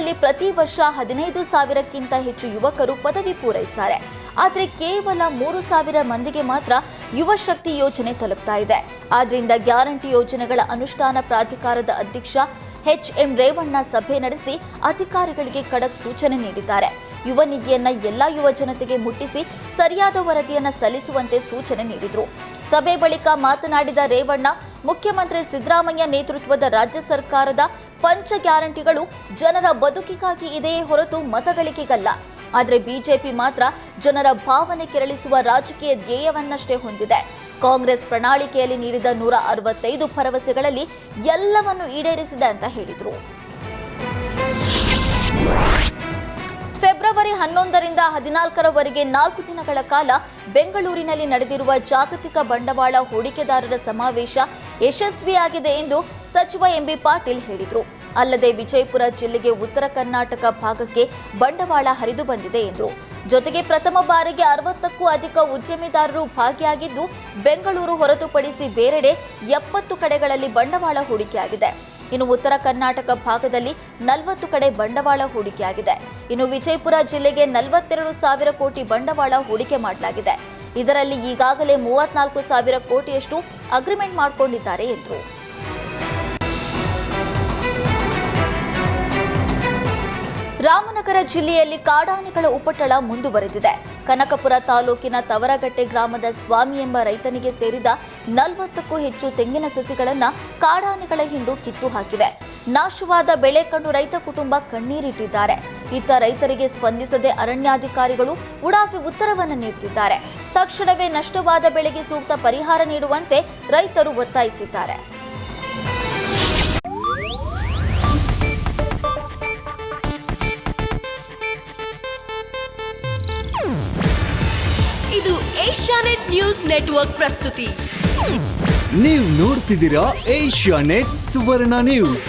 ಜಿಲ್ಲೆಯಲ್ಲಿ ಪ್ರತಿ ವರ್ಷ 15,000ಕ್ಕಿಂತ ಹೆಚ್ಚು ಯುವಕರು ಪದವಿ ಪೂರೈಸುತ್ತಾರೆ. ಆದರೆ ಕೇವಲ 3,000 ಮಂದಿಗೆ ಮಾತ್ರ ಯುವ ಶಕ್ತಿ ಯೋಜನೆ ತಲುಪ್ತಾ ಇದೆ. ಆದ್ದರಿಂದ ಗ್ಯಾರಂಟಿ ಯೋಜನೆಗಳ ಅನುಷ್ಠಾನ ಪ್ರಾಧಿಕಾರದ ಅಧ್ಯಕ್ಷ ಎಚ್.ಎಂ. ರೇವಣ್ಣ ಸಭೆ ನಡೆಸಿ ಅಧಿಕಾರಿಗಳಿಗೆ ಖಡಕ್ ಸೂಚನೆ ನೀಡಿದ್ದಾರೆ. ಯುವ ನಿಧಿಯನ್ನ ಎಲ್ಲಾ ಯುವ ಜನತೆಗೆ ಮುಟ್ಟಿಸಿ ಸರಿಯಾದ ವರದಿಯನ್ನ ಸಲ್ಲಿಸುವಂತೆ ಸೂಚನೆ ನೀಡಿದರು. ಸಭೆ ಬಳಿಕ ಮಾತನಾಡಿದ ರೇವಣ್ಣ, ಮುಖ್ಯಮಂತ್ರಿ ಸಿದ್ದರಾಮಯ್ಯ ನೇತೃತ್ವದ ರಾಜ್ಯ ಸರ್ಕಾರದ ಪಂಚ ಗ್ಯಾರಂಟಿಗಳು ಜನರ ಬದುಕಿಗಾಗಿ ಇದೆಯೇ ಹೊರತು ಮತಗಳಿಕೆಗಲ್ಲ. ಆದರೆ ಬಿಜೆಪಿ ಮಾತ್ರ ಜನರ ಭಾವನೆ ಕೆರಳಿಸುವ ರಾಜಕೀಯ ಧ್ಯೇಯವನ್ನಷ್ಟೇ ಹೊಂದಿದೆ. ಕಾಂಗ್ರೆಸ್ ಪ್ರಣಾಳಿಕೆಯಲ್ಲಿ ನೀಡಿದ 165 ಭರವಸೆಗಳಲ್ಲಿ ಎಲ್ಲವನ್ನು ಈಡೇರಿಸಿದೆ ಅಂತ ಹೇಳಿದರು. ಫೆಬ್ರವರಿ 11ರಿಂದ 14ರವರೆಗೆ 4 ದಿನಗಳ ಕಾಲ ಬೆಂಗಳೂರಿನಲ್ಲಿ ನಡೆದಿರುವ ಜಾಗತಿಕ ಬಂಡವಾಳ ಹೂಡಿಕೆದಾರರ ಸಮಾವೇಶ ಯಶಸ್ವಿಯಾಗಿದೆ ಎಂದು ಸಚಿವ ಎಂಬಿ ಪಾಟೀಲ್ ಹೇಳಿದರು. ಅಲ್ಲದೆ ವಿಜಯಪುರ ಜಿಲ್ಲೆಗೆ ಉತ್ತರ ಕರ್ನಾಟಕ ಭಾಗಕ್ಕೆ ಬಂಡವಾಳ ಹರಿದು ಬಂದಿದೆ ಎಂದರು. ಜೊತೆಗೆ ಪ್ರಥಮ ಬಾರಿಗೆ 60ಕ್ಕೂ ಅಧಿಕ ಉದ್ಯಮಿದಾರರು ಭಾಗಿಯಾಗಿದ್ದು, ಬೆಂಗಳೂರು ಹೊರತುಪಡಿಸಿ ಬೇರೆಡೆ 70 ಕಡೆಗಳಲ್ಲಿ ಬಂಡವಾಳ ಹೂಡಿಕೆಯಾಗಿದೆ. ಇನ್ನು ಉತ್ತರ ಕರ್ನಾಟಕ ಭಾಗದಲ್ಲಿ 40 ಕಡೆ ಬಂಡವಾಳ ಹೂಡಿಕೆಯಾಗಿದೆ. ಇನ್ನು ವಿಜಯಪುರ ಜಿಲ್ಲೆಗೆ 42,000 ಕೋಟಿ ಬಂಡವಾಳ ಹೂಡಿಕೆ ಮಾಡಲಾಗಿದೆ. ಇದರಲ್ಲಿ ಈಗಾಗಲೇ 34,000 ಕೋಟಿಯಷ್ಟು ಅಗ್ರಿಮೆಂಟ್ ಮಾಡಿಕೊಂಡಿದ್ದಾರೆ ಎಂದರು. ರಾಮನಗರ ಜಿಲ್ಲೆಯಲ್ಲಿ ಕಾಡಾನೆಗಳ ಉಪಟಳ ಮುಂದುವರೆದಿದೆ. ಕನಕಪುರ ತಾಲೂಕಿನ ತವರಗಟ್ಟೆ ಗ್ರಾಮದ ಸ್ವಾಮಿ ಎಂಬ ರೈತನಿಗೆ ಸೇರಿದ 40ಕ್ಕೂ ಹೆಚ್ಚು ತೆಂಗಿನ ಸಸಿಗಳನ್ನು ಕಾಡಾನೆಗಳ ಹಿಂಡು ಕಿತ್ತು ಹಾಕಿವೆ. ನಾಶವಾದ ಬೆಳೆ ಕಂಡು ರೈತ ಕುಟುಂಬ ಕಣ್ಣೀರಿಟ್ಟಿದ್ದಾರೆ. ಇತ್ತ ರೈತರಿಗೆ ಸ್ಪಂದಿಸದೆ ಅರಣ್ಯಾಧಿಕಾರಿಗಳು ಉಡಾಫಿ ಉತ್ತರವನ್ನು ನೀಡುತ್ತಿದ್ದಾರೆ. ತಕ್ಷಣವೇ ನಷ್ಟವಾದ ಬೆಳೆಗೆ ಸೂಕ್ತ ಪರಿಹಾರ ನೀಡುವಂತೆ ರೈತರು ಒತ್ತಾಯಿಸಿದ್ದಾರೆ. ಇದು ಏಷ್ಯಾನೆಟ್ ನ್ಯೂಸ್ ನೆಟ್ವರ್ಕ್ ಪ್ರಸ್ತುತಿ. ನೀವು ನೋಡ್ತಿದ್ದೀರಾ ಏಷ್ಯಾನೆಟ್ ಸುವರ್ಣ ನ್ಯೂಸ್.